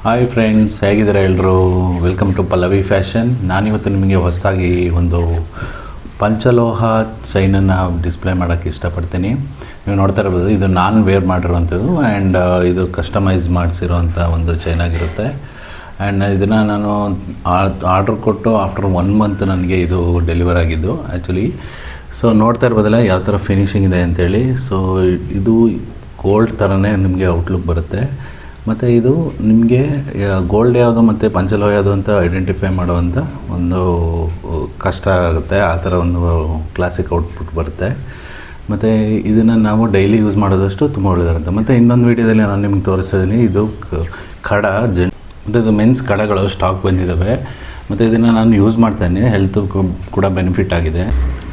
Hi friends, ಹೇಗಿದ್ದಾರೆ ಎಲ್ಲರೂ? Welcome to Pallavi fashion. ನಾನಿವತ್ತು ನಿಮಗೆ ಹೊಸದಾಗಿ ಒಂದು ಪಂಚಲೋಹ ಚೈನನ್ನು ಡಿಸ್ಪ್ಲೇ ಮಾಡೋಕ್ಕೆ ಇಷ್ಟಪಡ್ತೀನಿ. ನೀವು ನೋಡ್ತಾ ಇರ್ಬೋದು, ಇದು ನಾನು ವೇರ್ ಮಾಡಿರೋವಂಥದ್ದು ಆ್ಯಂಡ್ ಇದು ಕಸ್ಟಮೈಸ್ ಮಾಡಿಸಿರೋವಂಥ ಒಂದು ಚೈನ್ ಆಗಿರುತ್ತೆ. ಆ್ಯಂಡ್ ಇದನ್ನು ನಾನು ಆರ್ಡ್ರ್ ಕೊಟ್ಟು ಆಫ್ಟರ್ 1 ಮಂತ್ ನನಗೆ ಇದು ಡೆಲಿವರ್ ಆಗಿದ್ದು ಆ್ಯಕ್ಚುಲಿ. ಸೊ ನೋಡ್ತಾ ಇರ್ಬೋದಲ್ಲ ಯಾವ ಥರ ಫಿನಿಶಿಂಗ್ ಇದೆ ಅಂಥೇಳಿ. ಸೊ ಇದು ಗೋಲ್ಡ್ ಥರನೇ ನಿಮಗೆ ಔಟ್ಲುಕ್ ಬರುತ್ತೆ. ಮತ್ತು ಇದು ನಿಮಗೆ ಗೋಲ್ಡ್ ಯಾವುದು ಮತ್ತು ಪಂಚಲೋಹ ಯಾವುದು ಅಂತ ಐಡೆಂಟಿಫೈ ಮಾಡುವಂಥ ಒಂದು ಕಷ್ಟ ಆಗುತ್ತೆ. ಆ ಥರ ಒಂದು ಕ್ಲಾಸಿಕ್ ಔಟ್ಪುಟ್ ಬರುತ್ತೆ. ಮತ್ತು ಇದನ್ನು ನಾವು ಡೈಲಿ ಯೂಸ್ ಮಾಡೋದಷ್ಟು ತುಂಬ ಒಳ್ಳೆಯದಾಗುತ್ತೆ. ಮತ್ತು ಇನ್ನೊಂದು ವೀಡಿಯೋದಲ್ಲಿ ನಾನು ನಿಮ್ಗೆ ತೋರಿಸ್ತಿದ್ದೀನಿ. ಇದು ಕಡ ಮತ್ತು ಇದು ಮೆನ್ಸ್ ಕಡಗಳು ಸ್ಟಾಕ್ ಬಂದಿದ್ದಾವೆ. ಮತ್ತು ಇದನ್ನು ನಾನು ಯೂಸ್ ಮಾಡ್ತಾಯಿದ್ದೀನಿ. ಹೆಲ್ತ್ ಕೂಡ ಬೆನಿಫಿಟ್ ಆಗಿದೆ.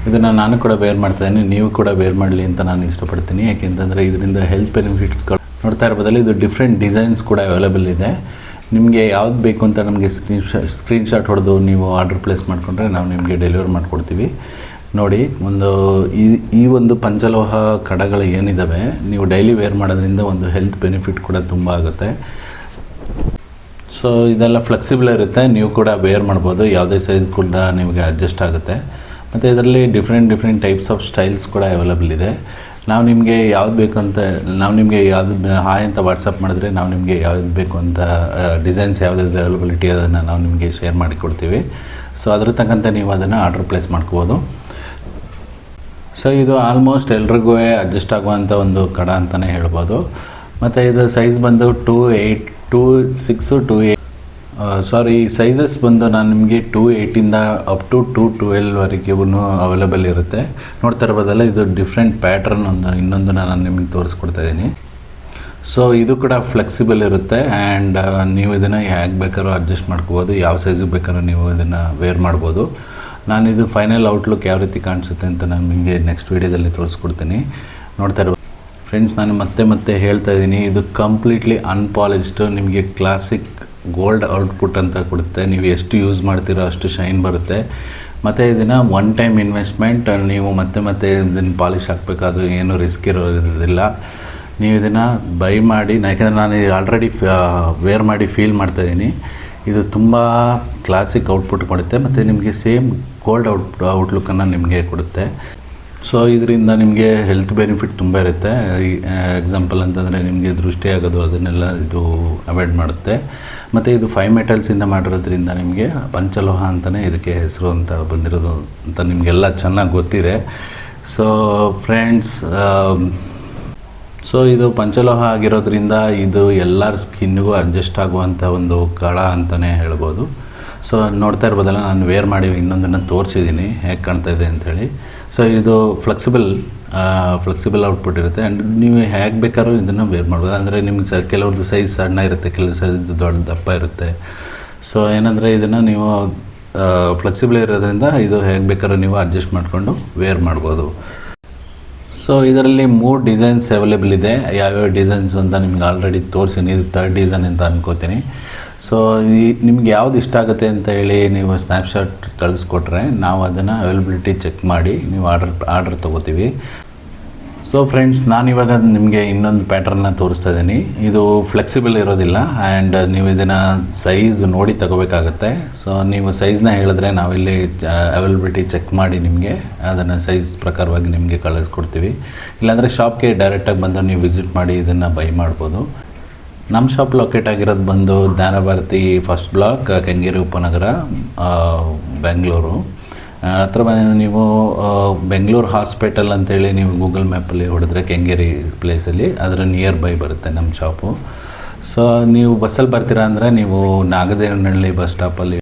ಇದನ್ನು ನಾನು ಕೂಡ ವೇರ್ ಮಾಡ್ತಾಯಿದ್ದೀನಿ. ನೀವು ಕೂಡ ವೇರ್ ಮಾಡಲಿ ಅಂತ ನಾನು ಇಷ್ಟಪಡ್ತೀನಿ. ಯಾಕೆಂತಂದರೆ ಇದರಿಂದ ಹೆಲ್ತ್ ಬೆನಿಫಿಟ್ಸ್ಗಳು ನೋಡ್ತಾ ಇರ್ಬೋದಲ್ಲಿ ಇದು ಡಿಫ್ರೆಂಟ್ ಡಿಸೈನ್ಸ್ ಕೂಡ ಅವೈಲೇಬಲ್ ಇದೆ. ನಿಮಗೆ ಯಾವ್ದು ಬೇಕು ಅಂತ ನಮಗೆ ಸ್ಕ್ರೀನ್ಶಾಟ್ ಹೊಡೆದು ನೀವು ಆರ್ಡರ್ ಪ್ಲೇಸ್ ಮಾಡಿಕೊಂಡ್ರೆ ನಾವು ನಿಮಗೆ ಡೆಲಿವರ್ ಮಾಡಿಕೊಡ್ತೀವಿ. ನೋಡಿ, ಈ ಒಂದು ಪಂಚಲೋಹ ಕಡಗಳು ಏನಿದ್ದಾವೆ, ನೀವು ಡೈಲಿ ವೇರ್ ಮಾಡೋದ್ರಿಂದ ಒಂದು ಹೆಲ್ತ್ ಬೆನಿಫಿಟ್ ಕೂಡ ತುಂಬ ಆಗುತ್ತೆ. ಸೊ ಇದೆಲ್ಲ ಫ್ಲೆಕ್ಸಿಬಲ್ ಇರುತ್ತೆ. ನೀವು ಕೂಡ ವೇರ್ ಮಾಡ್ಬೋದು. ಯಾವುದೇ ಸೈಜ್ ಕೂಡ ನಿಮಗೆ ಅಡ್ಜಸ್ಟ್ ಆಗುತ್ತೆ. ಮತ್ತು ಇದರಲ್ಲಿ ಡಿಫ್ರೆಂಟ್ ಟೈಪ್ಸ್ ಆಫ್ ಸ್ಟೈಲ್ಸ್ ಕೂಡ ಅವೈಲೇಬಲ್ ಇದೆ. ನಾವು ನಿಮಗೆ ಯಾವ್ದು ಬೇಕು ಅಂತ ಯಾವುದು ಹಾಯ್ ಅಂತ ವಾಟ್ಸಪ್ ಮಾಡಿದ್ರೆ ನಾವು ನಿಮಗೆ ಯಾವ್ದು ಬೇಕು ಅಂತ ಡಿಸೈನ್ಸ್ ಯಾವ್ದು ಅವೈಲಬಿಲಿಟಿ ಅದನ್ನು ನಾವು ನಿಮಗೆ ಶೇರ್ ಮಾಡಿಕೊಡ್ತೀವಿ. ಸೊ ಅದ್ರ ತಕ್ಕಂತೆ ನೀವು ಅದನ್ನು ಆರ್ಡರ್ ಪ್ಲೇಸ್ ಮಾಡ್ಕೋಬೋದು. ಸೊ ಇದು ಆಲ್ಮೋಸ್ಟ್ ಎಲ್ರಿಗೂ ಅಡ್ಜಸ್ಟ್ ಆಗುವಂಥ ಒಂದು ಕಡ ಅಂತಲೇ ಹೇಳ್ಬೋದು. ಮತ್ತು ಇದು ಸೈಜ್ ಬಂದು 2.8, 2.6, 2.8 ಸೈಜಸ್ ಬಂದು ನಾನು ನಿಮಗೆ 2.8ಇಂದ ಅಪ್ ಟು 2.12ವರೆಗೂ ಅವೈಲೇಬಲ್ ಇರುತ್ತೆ. ನೋಡ್ತಾ ಇರ್ಬೋದಲ್ಲ, ಇದು ಡಿಫ್ರೆಂಟ್ ಪ್ಯಾಟ್ರನ್ ಇನ್ನೊಂದು ನಾನು ನಿಮಗೆ ತೋರಿಸ್ಕೊಡ್ತಾಯಿದ್ದೀನಿ. ಸೊ ಇದು ಕೂಡ ಫ್ಲೆಕ್ಸಿಬಲ್ ಇರುತ್ತೆ ಆ್ಯಂಡ್ ನೀವು ಇದನ್ನು ಹೇಗೆ ಬೇಕಾದ್ರೂ ಅಡ್ಜಸ್ಟ್ ಮಾಡ್ಕೋಬೋದು. ಯಾವ ಸೈಜಿಗೆ ಬೇಕಾದ್ರೂ ನೀವು ಇದನ್ನು ವೇರ್ ಮಾಡ್ಬೋದು. ನಾನಿದು ಫೈನಲ್ ಔಟ್ಲುಕ್ ಯಾವ ರೀತಿ ಕಾಣಿಸುತ್ತೆ ಅಂತ ನಾನು ನಿಮಗೆ ನೆಕ್ಸ್ಟ್ ವೀಡಿಯೋದಲ್ಲಿ ತೋರಿಸ್ಕೊಡ್ತೀನಿ. ನೋಡ್ತಾ ಇರ್ಬೋದು ಫ್ರೆಂಡ್ಸ್, ನಾನು ಮತ್ತೆ ಹೇಳ್ತಾ ಇದ್ದೀನಿ, ಇದು ಕಂಪ್ಲೀಟ್ಲಿ ಅನ್ಪಾಲಿಶ್ಡ್ ನಿಮಗೆ ಕ್ಲಾಸಿಕ್ ಗೋಲ್ಡ್ ಔಟ್ಪುಟ್ ಅಂತ ಕೊಡುತ್ತೆ. ನೀವು ಎಷ್ಟು ಯೂಸ್ ಮಾಡ್ತೀರೋ ಅಷ್ಟು ಶೈನ್ ಬರುತ್ತೆ. ಮತ್ತು ಇದನ್ನು ಒನ್ ಟೈಮ್ ಇನ್ವೆಸ್ಟ್ಮೆಂಟ್. ನೀವು ಮತ್ತೆ ಇದನ್ನು ಪಾಲಿಶ್ ಹಾಕಬೇಕಾದ್ರು ಏನು ರಿಸ್ಕ್ ಇರೋದಿಲ್ಲ. ನೀವು ಇದನ್ನು ಬೈ ಮಾಡಿ, ಯಾಕೆಂದರೆ ನಾನು ಆಲ್ರೆಡಿ ವೇರ್ ಮಾಡಿ ಫೀಲ್ ಮಾಡ್ತಾಯಿದ್ದೀನಿ. ಇದು ತುಂಬ ಕ್ಲಾಸಿಕ್ ಔಟ್ಪುಟ್ ಕೊಡುತ್ತೆ ಮತ್ತು ನಿಮಗೆ ಸೇಮ್ ಗೋಲ್ಡ್ ಔಟ್ಲುಕ್ಕನ್ನು ನಿಮಗೆ ಕೊಡುತ್ತೆ. ಸೊ ಇದರಿಂದ ನಿಮಗೆ ಹೆಲ್ತ್ ಬೆನಿಫಿಟ್ ತುಂಬ ಇರುತ್ತೆ. ಎಕ್ಸಾಂಪಲ್ ಅಂತಂದರೆ ನಿಮಗೆ ದೃಷ್ಟಿ ಆಗೋದು ಅದನ್ನೆಲ್ಲ ಇದು ಅವಾಯ್ಡ್ ಮಾಡುತ್ತೆ. ಮತ್ತು ಇದು 5 ಮೆಟಲ್ಸಿಂದ ಮಾಡಿರೋದ್ರಿಂದ ನಿಮಗೆ ಪಂಚಲೋಹ ಅಂತಲೇ ಇದಕ್ಕೆ ಹೆಸರು ಅಂತ ಬಂದಿರೋದು ಅಂತ ನಿಮಗೆಲ್ಲ ಚೆನ್ನಾಗಿ ಗೊತ್ತಿದೆ. ಸೊ ಫ್ರೆಂಡ್ಸ್, ಸೊ ಇದು ಪಂಚಲೋಹ ಆಗಿರೋದ್ರಿಂದ ಇದು ಎಲ್ಲರ ಸ್ಕಿನ್ನಿಗೂ ಅಡ್ಜಸ್ಟ್ ಆಗುವಂಥ ಒಂದು ಕಡ ಅಂತಲೇ ಹೇಳ್ಬೋದು. ಸೊ ನೋಡ್ತಾ ಇರ್ಬೋದಲ್ಲ, ನಾನು ವೇರ್ ಮಾಡಿ ಇನ್ನೊಂದನ್ನು ತೋರಿಸಿದ್ದೀನಿ ಹೇಗೆ ಕಾಣ್ತಾ ಇದೆ ಅಂಥೇಳಿ. ಸೊ ಇದು ಫ್ಲೆಕ್ಸಿಬಲ್ ಔಟ್ಪುಟ್ ಇರುತ್ತೆ ಆ್ಯಂಡ್ ನೀವು ಹೇಗೆ ಬೇಕಾದ್ರೂ ಇದನ್ನು ವೇರ್ ಮಾಡ್ಬೋದು. ಅಂದರೆ ನಿಮ್ಗೆ ಕೆಲವ್ರದ್ದು ಸೈಜ್ ಸಣ್ಣ ಇರುತ್ತೆ, ಕೆಲವು ಸೈಜ್ ದೊಡ್ಡ ದಪ್ಪ ಇರುತ್ತೆ. ಸೊ ಏನಂದರೆ ಇದನ್ನು ನೀವು ಫ್ಲೆಕ್ಸಿಬಲ್ ಇರೋದ್ರಿಂದ ಇದು ಹೇಗೆ ಬೇಕಾದ್ರೂ ನೀವು ಅಡ್ಜಸ್ಟ್ ಮಾಡಿಕೊಂಡು ವೇರ್ ಮಾಡ್ಬೋದು. ಸೊ ಇದರಲ್ಲಿ 3 ಡಿಸೈನ್ಸ್ ಅವೈಲೇಬಲ್ ಇದೆ. ಯಾವ್ಯಾವ ಡಿಸೈನ್ಸ್ ಅಂತ ನಿಮ್ಗೆ ಆಲ್ರೆಡಿ ತೋರಿಸಿನಿ. ಇದು 3rd ಡಿಸೈನ್ ಅಂತ ಅನ್ಕೋತೀನಿ. ಸೊ ನಿಮ್ಗೆ ಯಾವ್ದು ಇಷ್ಟ ಆಗುತ್ತೆ ಅಂತ ಹೇಳಿ ನೀವು ಸ್ನ್ಯಾಪ್ಶಾಟ್ ಕಳಿಸ್ಕೊಟ್ರೆ ನಾವು ಅದನ್ನು ಅವೈಲಬಿಲಿಟಿ ಚೆಕ್ ಮಾಡಿ ನೀವು ಆರ್ಡರ್ ತೊಗೋತೀವಿ. ಸೊ ಫ್ರೆಂಡ್ಸ್, ನಾನಿವಾಗ ನಿಮಗೆ ಇನ್ನೊಂದು ಪ್ಯಾಟ್ರನ್ನ ತೋರಿಸ್ತಾ ಇದ್ದೀನಿ. ಇದು ಫ್ಲೆಕ್ಸಿಬಲ್ ಇರೋದಿಲ್ಲ ಆ್ಯಂಡ್ ನೀವು ಇದನ್ನು ಸೈಜ್ ನೋಡಿ ತಗೋಬೇಕಾಗತ್ತೆ. ಸೊ ನೀವು ಸೈಜ್ನ ಹೇಳಿದ್ರೆ ನಾವಿಲ್ಲಿ ಅವೈಲಬಿಲಿಟಿ ಚೆಕ್ ಮಾಡಿ ನಿಮಗೆ ಅದನ್ನು ಸೈಜ್ ಪ್ರಕಾರವಾಗಿ ನಿಮಗೆ ಕಳಿಸ್ಕೊಡ್ತೀವಿ. ಇಲ್ಲಾಂದರೆ ಶಾಪ್ಗೆ ಡೈರೆಕ್ಟಾಗಿ ಬಂದು ನೀವು ವಿಸಿಟ್ ಮಾಡಿ ಇದನ್ನು ಬೈ ಮಾಡ್ಬೋದು. ನಮ್ಮ ಶಾಪ್ ಲೊಕೇಟ್ ಆಗಿರೋದು ಬಂದು ಜ್ಞಾನಭಾರತಿ ಫಸ್ಟ್ ಬ್ಲಾಕ್, ಕೆಂಗೇರಿ ಉಪನಗರ, ಬೆಂಗಳೂರು. ಹತ್ರ ನೀವು ಬೆಂಗಳೂರು ಹಾಸ್ಪಿಟಲ್ ಅಂತೇಳಿ ನೀವು ಗೂಗಲ್ ಮ್ಯಾಪಲ್ಲಿ ಹೊಡೆದ್ರೆ ಕೆಂಗೇರಿ ಪ್ಲೇಸಲ್ಲಿ ಅದರ ನಿಯರ್ ಬೈ ಬರುತ್ತೆ ನಮ್ಮ ಶಾಪು. ಸೊ ನೀವು ಬಸ್ಸಲ್ಲಿ ಬರ್ತೀರಾ ಅಂದರೆ ನೀವು ನಾಗದೇವನಹಳ್ಳಿ ಬಸ್ ಸ್ಟಾಪಲ್ಲಿ